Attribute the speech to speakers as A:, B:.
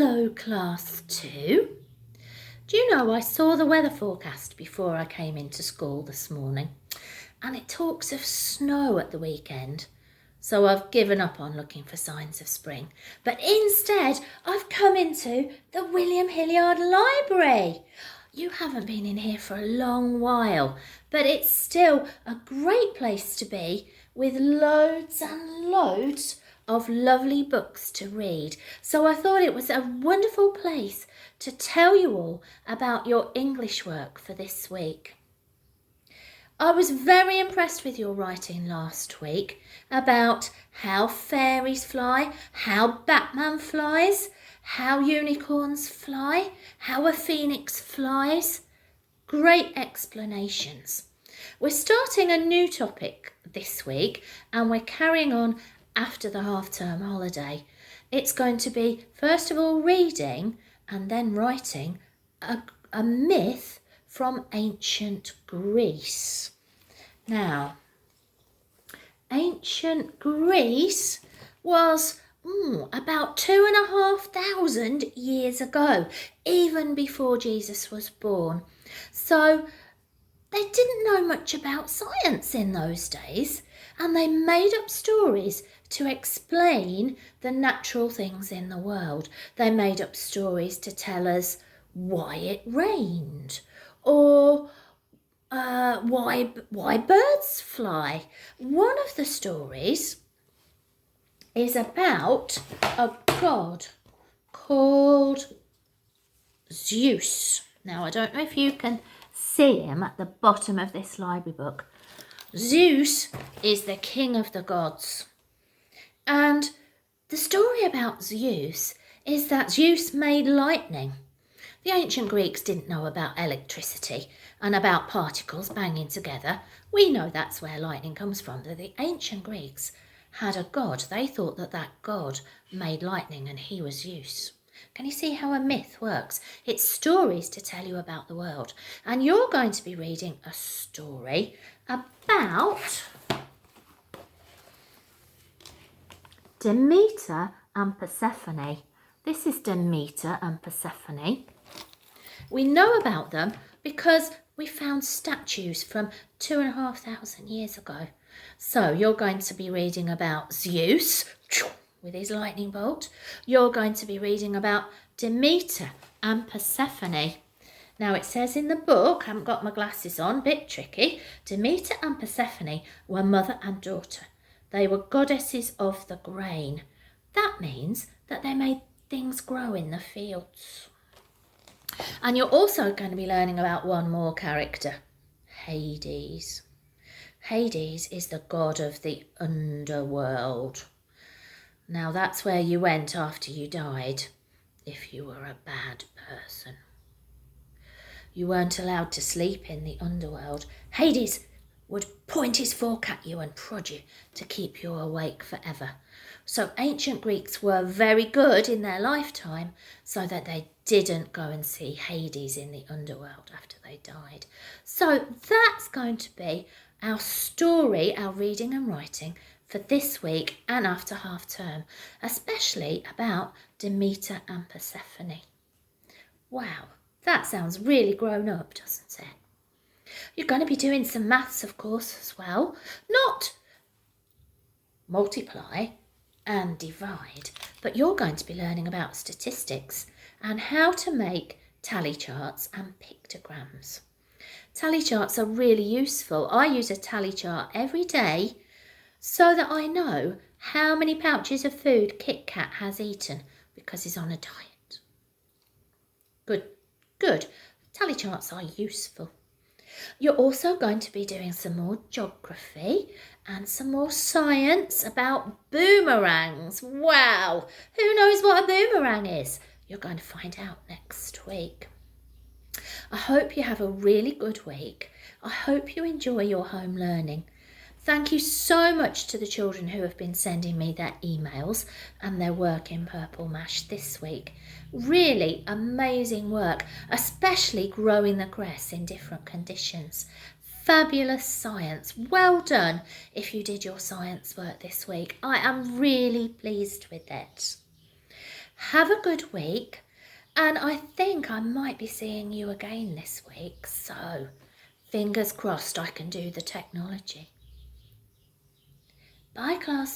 A: Hello, Class 2. Do you know I saw the weather forecast before I came into school this morning, and it talks of snow at the weekend. So I've given up on looking for signs of spring, but instead I've come into the William Hilliard Library. You haven't been in here for a long while, but it's still a great place to be with loads and loads of lovely books to read. So I thought it was a wonderful place to tell you all about your English work for this week. I was very impressed with your writing last week about how fairies fly, how Batman flies, how unicorns fly, how a phoenix flies. Great explanations. We're starting a new topic this week and we're carrying on after the half-term holiday. It's going to be, first of all, reading and then writing a myth from ancient Greece. Now, ancient Greece was about 2,500 years ago, even before Jesus was born. So they didn't know much about science in those days, and they made up stories to explain the natural things in the world. They made up stories to tell us why it rained, or why birds fly. One of the stories is about a god called Zeus. Now, I don't know if you can see him at the bottom of this library book. Zeus is the king of the gods. And the story about Zeus is that Zeus made lightning. The ancient Greeks didn't know about electricity and about particles banging together. We know that's where lightning comes from. The ancient Greeks had a god. They thought that god made lightning and he was Zeus. Can you see how a myth works? It's stories to tell you about the world. And you're going to be reading a story about Demeter and Persephone. This is Demeter and Persephone. We know about them because we found statues from 2,500 years ago. So you're going to be reading about Zeus with his lightning bolt. You're going to be reading about Demeter and Persephone. Now it says in the book, I haven't got my glasses on, bit tricky, Demeter and Persephone were mother and daughter. They were goddesses of the grain. That means that they made things grow in the fields. And you're also going to be learning about one more character, Hades. Hades is the god of the underworld. Now that's where you went after you died, if you were a bad person. You weren't allowed to sleep in the underworld. Hades would point his fork at you and prod you to keep you awake forever. So ancient Greeks were very good in their lifetime so that they didn't go and see Hades in the underworld after they died. So that's going to be our story, our reading and writing for this week and after half term, especially about Demeter and Persephone. Wow, that sounds really grown up, doesn't it? You're going to be doing some maths, of course, as well. Not multiply and divide, but you're going to be learning about statistics and how to make tally charts and pictograms. Tally charts are really useful. I use a tally chart every day so that I know how many pouches of food Kit Kat has eaten because he's on a diet. Good. Tally charts are useful. You're also going to be doing some more geography and some more science about boomerangs. Wow! Who knows what a boomerang is? You're going to find out next week. I hope you have a really good week. I hope you enjoy your home learning. Thank you so much to the children who have been sending me their emails and their work in Purple Mash this week. Really amazing work, especially growing the grass in different conditions. Fabulous science. Well done if you did your science work this week. I am really pleased with it. Have a good week. And I think I might be seeing you again this week. So fingers crossed I can do the technology. Bye, class.